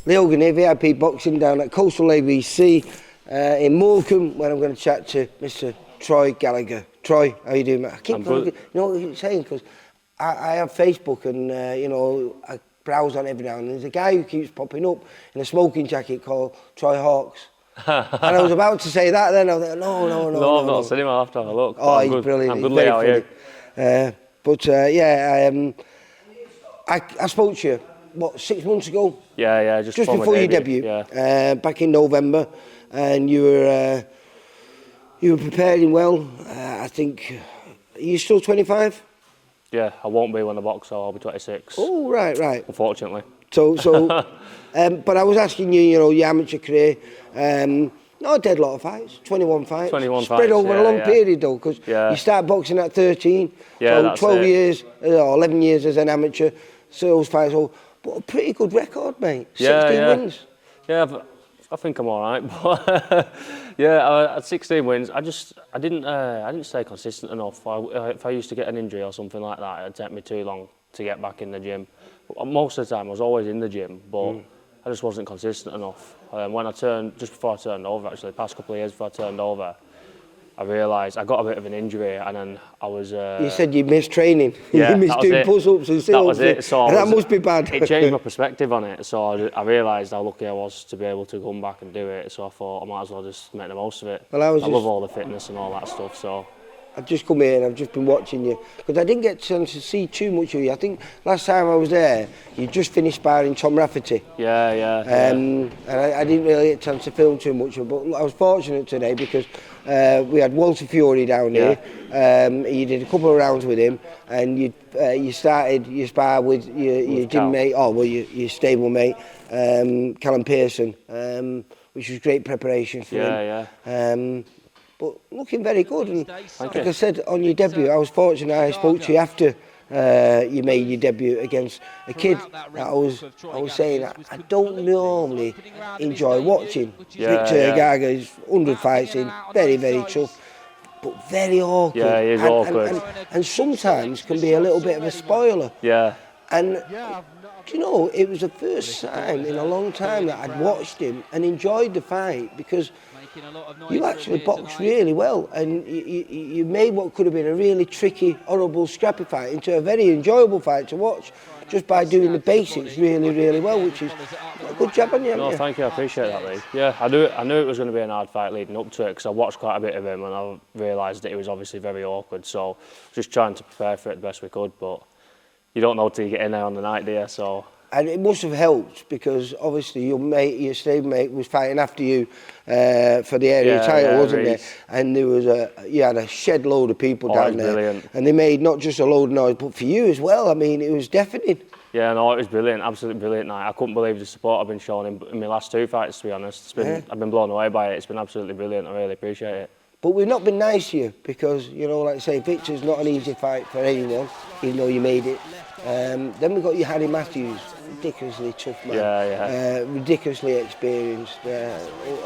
Lee Hogan here, VIP Boxing down at Coastal ABC in Morecambe, where I'm going to chat to Mr. Troy Gallagher. Troy, how you doing, mate? I keep going, you know what you're saying, because I have Facebook and, you know, I browse on every now and then. There's a guy who keeps popping up in a smoking jacket called Troy Hawks. And I was about to say that then, I was like, no. No, I've not seen him, I'll have to have a look. Oh, he's brilliant. I'm he's good, how are you? I spoke to you, what, 6 months ago? Yeah, just before your debut, back in November, and you were preparing well. I think, are you still 25? Yeah, I won't be when I box, so I'll be 26. Oh, right. Unfortunately. So, but I was asking you, you know, your amateur career, not a dead lot of fights, 21 fights. 21 Spread fights, over a long period though, because you start boxing at 13, so 12 years, or 11 years as an amateur, so those fights, but a pretty good record, mate, 16 wins. Yeah, I think I'm all right, but I had 16 wins. I didn't stay consistent enough. If I used to get an injury or something like that, it'd take me too long to get back in the gym. But most of the time, I was always in the gym, but I just wasn't consistent enough. Just before I turned over, actually, the past couple of years before I turned over, I realised I got a bit of an injury, and then I was... you said you missed training. Yeah, you missed doing push-ups and sit-ups. That was it. So that must be bad. It changed my perspective on it. So I realised how lucky I was to be able to come back and do it. So I thought I might as well just make the most of it. Well, I love all the fitness and all that stuff. So I've just come here and I've just been watching you, because I didn't get a chance to see too much of you. I think last time I was there, you just finished sparring Tom Rafferty. Yeah. And I didn't really get a chance to film too much of it, but I was fortunate today because we had Walter Fury down here. You did a couple of rounds with him, and you started your spar with your gym mate, your stable mate, Callum Pearson, which was great preparation for him. But looking very good, and like I said on your debut, I was fortunate. I spoke to you after you made your debut against a kid that I was saying I don't normally enjoy watching. Victor Gallagher is 100 fights in, very tough, but very awkward. Yeah, he is awkward. And sometimes can be a little bit of a spoiler. Yeah. And do you know, it was the first time in a long time that I'd watched him and enjoyed the fight, because you actually boxed really well, and you made what could have been a really tricky, horrible, scrappy fight into a very enjoyable fight to watch, just by doing the basics really well, which is a good job on you. No, thank you, I appreciate that, Lee. Yeah, I knew it was going to be an hard fight leading up to it, because I watched quite a bit of him and I realised that he was obviously very awkward, so just trying to prepare for it the best we could, but you don't know till you get in there on the night, do you? So. And it must have helped, because obviously your stable mate was fighting after you for the area title, wasn't it? And there was you had a shed load of people down there. Brilliant. And they made not just a load of noise, but for you as well. I mean, it was deafening. Yeah, no, it was brilliant, absolutely brilliant night. I couldn't believe the support I've been shown in my last two fights, to be honest. I've been blown away by it. It's been absolutely brilliant. I really appreciate it. But we've not been nice to you, because, you know, like I say, Victor's not an easy fight for anyone, even though you made it. Then we got you Harry Matthews, ridiculously tough man, ridiculously experienced,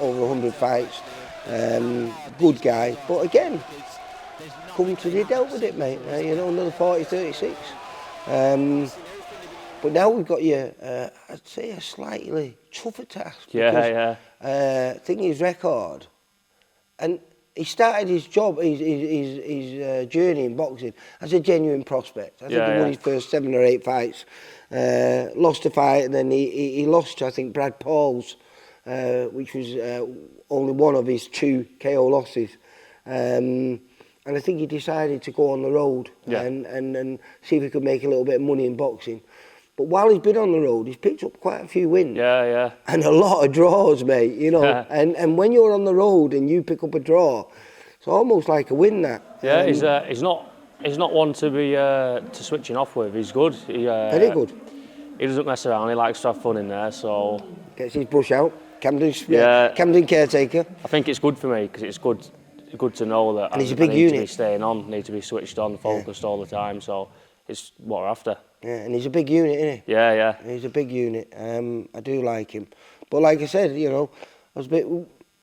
over 100 fights, good guy. But again, come to the dealt with it, mate. You know, another 40-36. But now we've got you, I'd say, a slightly tougher task. Thing his record, and he started his journey in boxing as a genuine prospect. I think he won his first 7 or 8 fights, lost a fight, and then he lost to, I think, Brad Paul's, which was only one of his 2 KO losses. And I think he decided to go on the road and see if he could make a little bit of money in boxing. But while he's been on the road, he's picked up quite a few wins. And a lot of draws, mate, you know. And when you're on the road and you pick up a draw, it's almost like a win, that. Yeah, he's not one to be to switching off with. He's good. Very good. He doesn't mess around. He likes to have fun in there, so... Gets his brush out. Camden caretaker. I think it's good for me, because it's good to know that and he's a big unit. Need to be staying on, need to be switched on, focused all the time, so it's what we're after. Yeah, and he's a big unit, isn't he? Yeah. He's a big unit. I do like him. But like I said, you know, I was a bit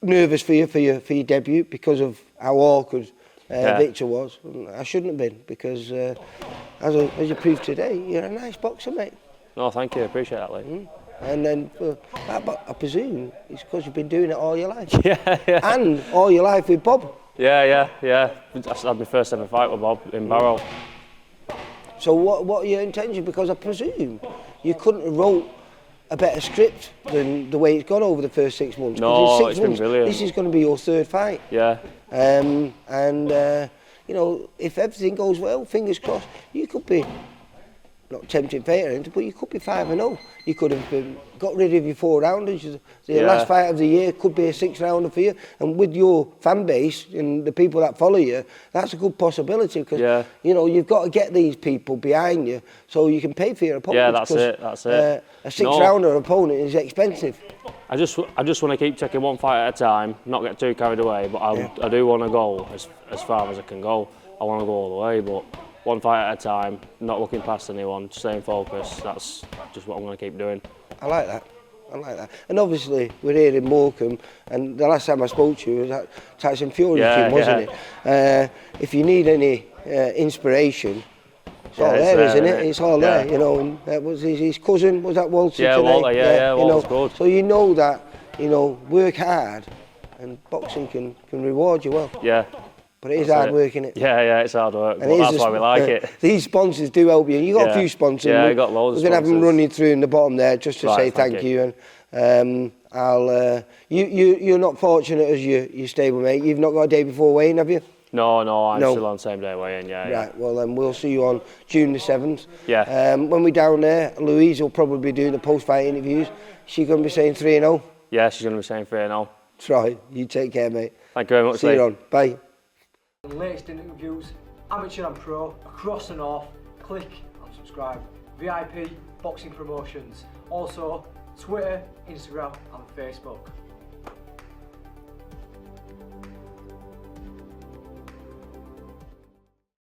nervous for your debut because of how awkward Victor was. I shouldn't have been, because as you proved today, you're a nice boxer, mate. No, thank you. I appreciate that, Lee. And then, but I presume it's because you've been doing it all your life. Yeah, yeah. And all your life with Bob. Yeah. I had my first ever fight with Bob in Barrow. So what are your intentions? Because I presume you couldn't have wrote a better script than the way it's gone over the first 6 months. No, it's been brilliant. This is going to be your third fight. Yeah. You know, if everything goes well, fingers crossed, you could be, not tempting fate or anything, but you could be 5-0. You could have got rid of your 4-rounders. The last fight of the year could be a 6-rounder for you. And with your fan base and the people that follow you, that's a good possibility because, you know, you've got to get these people behind you so you can pay for your opponent. Yeah, that's it. A 6-rounder opponent is expensive. I just want to keep taking one fight at a time, not get too carried away, but I do want to go as far as I can go. I want to go all the way, but one fight at a time, not looking past anyone, staying focused. That's just what I'm going to keep doing. I like that. And obviously, we're here in Morecambe, and the last time I spoke to you was at Tyson Fury team, wasn't it? If you need any inspiration, it's all there, isn't it? It's all there, you know. And that was his cousin, was that Walter today? Walter, Walter's good. So you know that, you know, work hard, and boxing can reward you well. Yeah. But it is hard work, isn't it? Yeah, it's hard work, but that's why we like it. These sponsors do help you. You've got a few sponsors. Yeah, I got loads of sponsors. We're going to have them running through in the bottom there just to say thank you. And you're not fortunate as your stablemate. You've not got a day before weigh-in, have you? No, I'm still on same day weigh-in, Right, well then we'll see you on June the 7th. Yeah. When we're down there, Louise will probably be doing the post-fight interviews. She's going to be saying 3-0? Yeah, she's going to be saying 3-0. That's right. You take care, mate. Thank you very much, See you on. Bye. Latest interviews, amateur and pro, across the north. Click and subscribe. VIP Boxing Promotions. Also, Twitter, Instagram and Facebook.